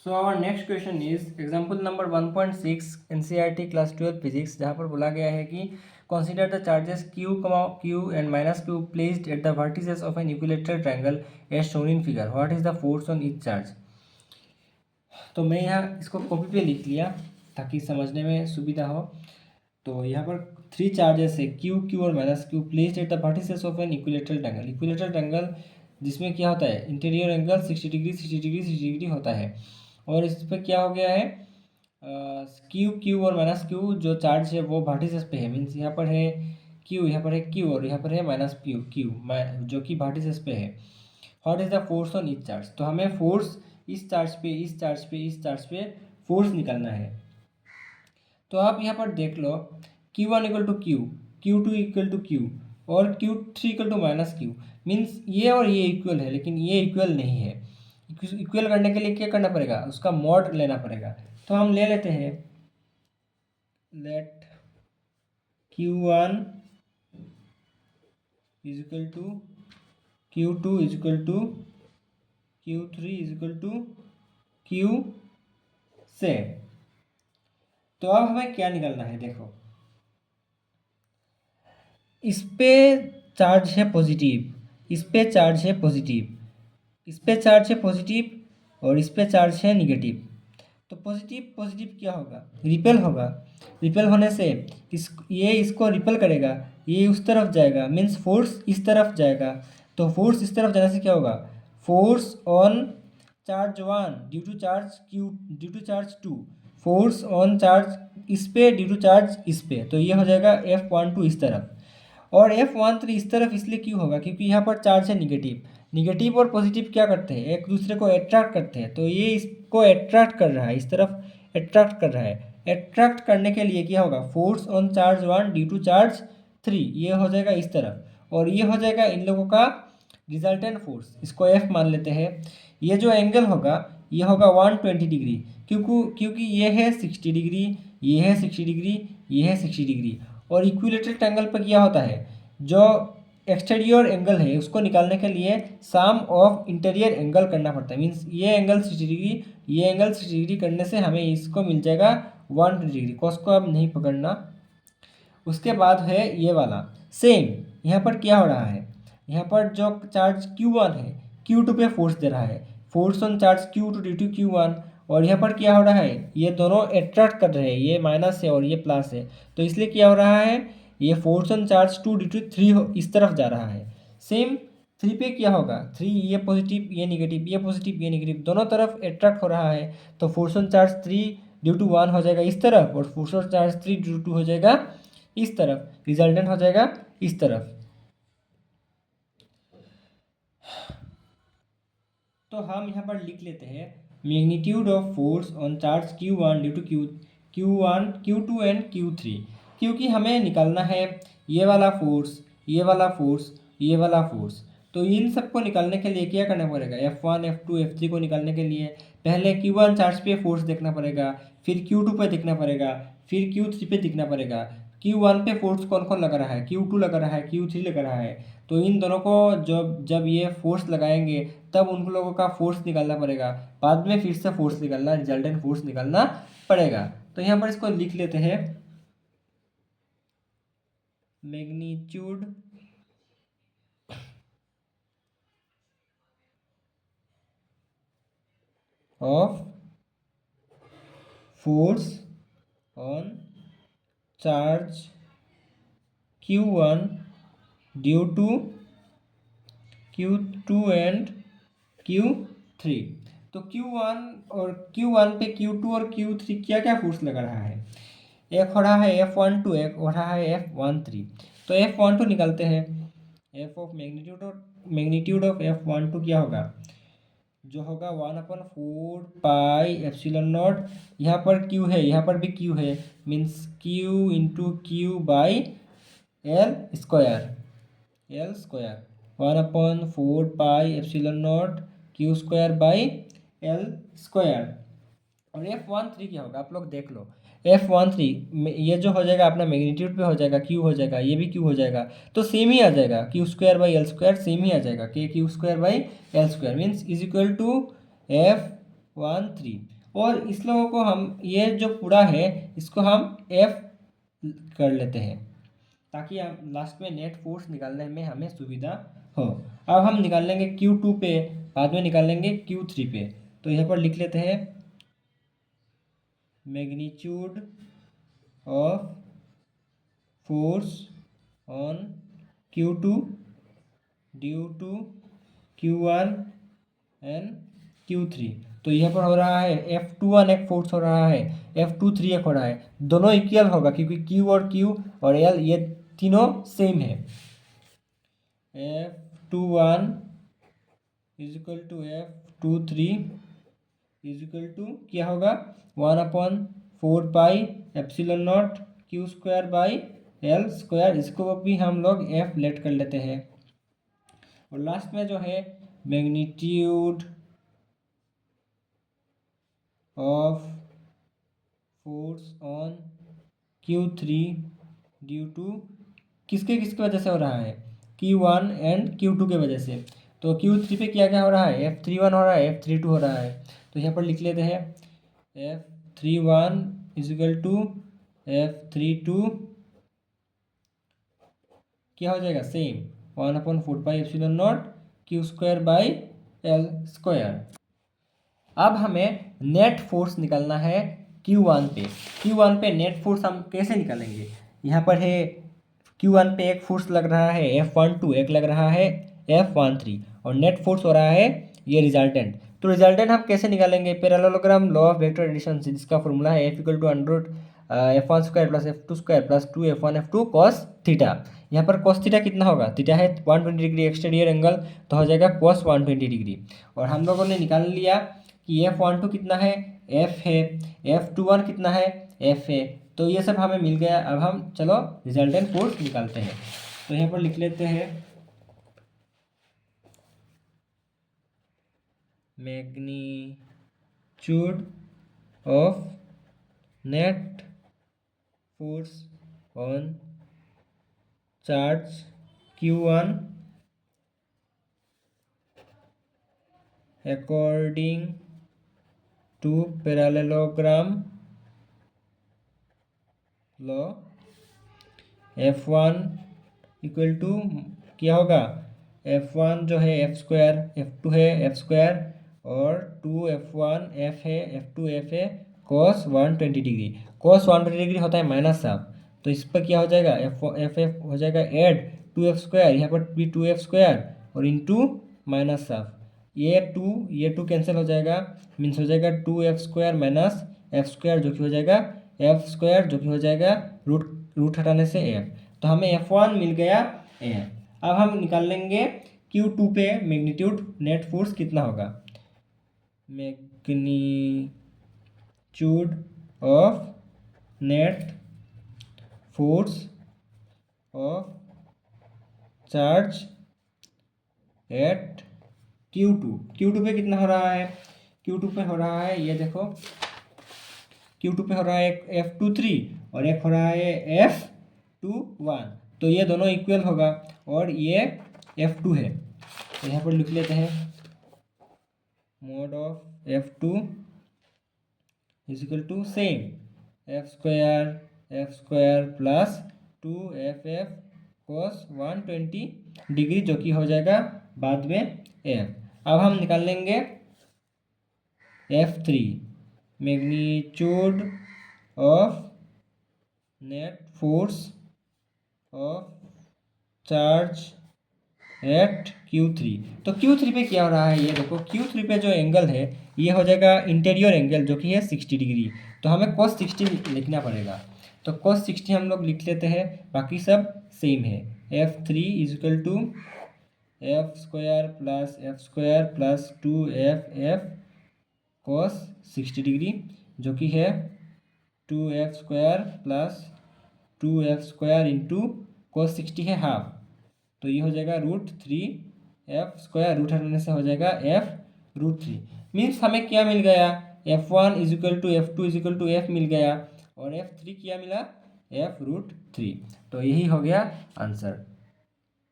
So our next question is example number 1.6 NCERT class 12 physics, जहाँ पर बोला गया है कि consider the charges Q Q and minus Q placed at the vertices of an equilateral triangle as shown in figure, what is the force on each charge. तो मैं यहाँ इसको कॉपी पे लिख लिया ताकि समझने में सुविधा हो। तो यहाँ पर 3 चार्जेस है क्यू क्यू और minus Q placed at the vertices of an equilateral triangle. Equilateral triangle जिसमें क्या होता है, interior angle 60 degree 60 degree 60 degree होता है। और इस पर क्या हो गया है, क्यू क्यू और माइनस क्यू जो चार्ज है वो वर्टिसेस पे है, मीन्स यहाँ पर है क्यू, यहाँ पर है क्यू और यहाँ पर है माइनस क्यू क्यू जो कि वर्टिसेस पे है। What is the force on each charge. तो हमें फोर्स इस चार्ज पे इस चार्ज पे इस चार्ज पे फोर्स निकालना है। तो आप यहाँ पर देख लो Q1 equal to Q, Q2 equal to Q और Q3 equal to minus Q. Means ये और ये इक्वल है, लेकिन ये इक्वल नहीं है। इक्वल करने के लिए क्या करना पड़ेगा, उसका मॉड लेना पड़ेगा। तो हम ले लेते हैं, let Q1 is equal to Q2 is equal to Q3 is equal to Q से। तो अब हमें क्या निकालना है, देखो इस पे चार्ज है पॉजिटिव, इस पे चार्ज है पॉजिटिव, इस पे चार्ज है पॉजिटिव और इस पे चार्ज है निगेटिव। तो पॉजिटिव पॉजिटिव क्या होगा, रिपेल होगा। रिपेल होने से ये इसको रिपेल करेगा, ये उस तरफ जाएगा, मीन्स फोर्स इस तरफ जाएगा। तो फोर्स इस तरफ जाने से क्या होगा, force on charge 1 due to charge Q due to charge 2, force on charge इस पे ड्यू टू चार्ज इस पे। तो ये हो जाएगा F12 इस तरफ, और F13 इस तरफ इसलिए क्यों होगा, क्योंकि यहाँ पर चार्ज है निगेटिव। निगेटिव और पॉजिटिव क्या करते हैं, एक दूसरे को अट्रैक्ट करते हैं। तो ये इसको अट्रैक्ट कर रहा है, इस तरफ अट्रैक्ट कर रहा है। अट्रैक्ट करने के लिए क्या होगा, force on charge 1 due to charge 3, ये हो जाएगा इस तरफ, और ये हो जाएगा इन लोगों का रिजल्टेंट फोर्स, इसको F मान लेते हैं। ये जो एंगल होगा ये होगा 120 डिग्री, क्योंकि ये है 60 डिग्री, ये है 60 डिग्री, ये है 60 डिग्री। और इक्विलेटरल ट्रायंगल पर क्या होता है, जो एक्सटीरियर एंगल है उसको निकालने के लिए सम ऑफ इंटीरियर एंगल करना पड़ता है। मीन्स ये एंगल 60 डिग्री, ये एंगल 60 डिग्री करने से हमें इसको मिल जाएगा 120 डिग्री। कॉस को अब नहीं पकड़ना। उसके बाद है ये वाला सेम, यहाँ पर क्या हो रहा है, यहाँ पर जो चार्ज Q1 है Q2 पे फोर्स दे रहा है, force on charge Q2 due to Q1। और यहाँ पर क्या हो रहा है, ये दोनों अट्रैक्ट कर रहे हैं, ये माइनस है और ये प्लस है। तो इसलिए क्या हो रहा है, ये force on charge 2 due to 3 इस तरफ जा रहा है। सेम 3 पे क्या होगा, 3 ये पॉजिटिव ये निगेटिव, ये पॉजिटिव ये निगेटिव, दोनों तरफ अट्रैक्ट हो रहा है। तो force on charge 3 due to 1 हो जाएगा इस तरफ, और force on charge 3 due to हो जाएगा इस तरफ, रिजल्टेंट हो जाएगा इस तरफ। तो हम यहाँ पर लिख लेते हैं magnitude of force on charge Q1 due to Q1 Q2 and Q3, क्योंकि हमें निकालना है ये वाला फोर्स, ये वाला फोर्स, ये वाला फोर्स। तो इन सबको निकालने के लिए क्या करना पड़ेगा, F1 F2 F3 को निकालने के लिए पहले Q1 चार्ज पे फोर्स देखना पड़ेगा, फिर Q2 पे देखना पड़ेगा, फिर Q3 पे देखना पड़ेगा। Q1 पे फोर्स कौन कौन लगा रहा है, Q2 लगा रहा है, Q3 लगा रहा है। तो इन दोनों को जब ये फोर्स लगाएंगे तब उन लोगों का फोर्स निकालना पड़ेगा, बाद में फिर से फोर्स निकालना, रिजल्टेंट फोर्स निकालना पड़ेगा। तो यहाँ पर इसको लिख लेते हैं magnitude of force on charge Q1 due to Q2 and Q3। तो Q1 और Q1 पे Q2 और Q3 क्या क्या फोर्स लगा रहा है, एक हो रहा है F12, एक हो रहा है F13। तो F12 निकालते हैं, F of magnitude of F12 क्या होगा, जो होगा 1/4 पाई एप्सिलॉन नॉट। यहाँ पर Q है, यहाँ पर भी Q है, means Q into Q by L square, 1/4 pi epsilon not Q square by L square. और F13 क्या होगा, आप लोग देख लो। F13 ये जो हो जाएगा अपना मैग्नीट्यूड पे हो जाएगा, Q हो जाएगा, ये भी Q हो जाएगा, तो सेम ही आ जाएगा, Q square by L square same ही आ जाएगा, Q square by L square means is equal to F13। और इस लोगों को हम ये जो पूरा है इसको हम एफ कर लेते हैं ताकि हम लास्ट में नेट फोर्स निकालने में हमें सुविधा हो। अब हम निकाल लेंगे Q2 पे, बाद में निकाल लेंगे Q3 पे। तो यहाँ पर लिख लेते हैं magnitude of force on Q2 due to Q1 and Q3। तो यहाँ पर हो रहा है F21 एक फोर्स हो रहा है, F23 एक हो रहा है, दोनों इक्वल होगा क्योंकि Q और L ये तीनों सेम है। F21 is equal to F23 is equal to क्या होगा 1/4 epsilon not Q² by L²। इसको भी हम लोग F लेट कर लेते हैं। और लास्ट में जो है magnitude of force on Q3 due to किसके वजह से हो रहा है, Q1 एंड Q2 के वजह से। तो Q3 पे क्या हो रहा है, F31 हो रहा है, F32 हो रहा है। तो यहाँ पर लिख लेते हैं F31 is equal to F32 क्या हो जाएगा same 1/4 epsilon not Q² by L²। अब हमें नेट फोर्स निकालना है Q1 पे। Q1 पे नेट फोर्स हम कैसे निकालेंगे, यहाँ पर है Q1 पे एक फोर्स लग रहा है F12, एक लग रहा है F13 और नेट फोर्स हो रहा है ये रिजल्टेंट। तो रिजल्टेंट हम कैसे निकालेंगे, parallelogram law of vector addition से, जिसका फॉर्मूला है F equal to under F1² plus F2² plus 2F1 F2 cos theta. यहाँ पर cos थीटा कितना होगा, थीटा है 120 डिग्री एक्सटीरियर एंगल, तो हो जाएगा cos 120 डिग्री। और हम लोगों ने निकाल लिया कि F12 कितना है, F है, F21 कितना है, F है। तो ये सब हमें मिल गया। अब हम चलो रिजल्टेंट फोर्स निकालते हैं। तो यहाँ पर लिख लेते हैं magnitude of net force on charge Q1 according to parallelogram law। F1 equal to क्या होगा, F1 जो है F², F2 है F² और 2F1 F है, F2 F है, cos 120 डिग्री। cos 120 डिग्री होता है माइनस साफ, तो इस पर क्या हो जाएगा F हो जाएगा ऐड 2F², यहाँ पर भी 2F² और इंटू माइनस साफ, ये 2 कैंसिल हो जाएगा, मीन्स हो जाएगा 2F² माइनस F² जो कि हो जाएगा F² जो कि हो जाएगा रूट हटाने से F। तो हमें F1 मिल गया F। अब हम निकाल लेंगे Q2 पे मैग्नीट्यूड नेट फोर्स कितना होगा, magnitude of net force of charge at Q2 पे कितना हो रहा है, Q2 पे हो रहा है ये देखो, Q2 पे हो रहा है एक F23 और एक हो रहा है F21। तो ये दोनों इक्वल होगा और ये F2 है। तो यहाँ पर लिख लेते हैं mod of F2 is equal to same F² plus 2FF cos 120 degree जो कि हो जाएगा बाद में F। अब हम निकाल लेंगे F3 magnitude of net force of charge at Q3। तो Q3 पे क्या हो रहा है, ये देखो Q3 पे जो एंगल है ये हो जाएगा इंटीरियर एंगल जो कि है 60 डिग्री। तो हमें cos 60 लिखना पड़ेगा, तो cos 60 हम लोग लिख लेते हैं, बाकी सब सेम है। F3 is equal to F² plus 2FF cos 60 degree जो कि है 2F² plus 2F² into cos 60 है हाफ, तो ये हो जाएगा √3F², रूट हटाने से हो जाएगा F√3। मीन्स हमें क्या मिल गया, F1 is equal to F2 is equal to F मिल गया और F3 क्या मिला F√3। तो यही हो गया आंसर।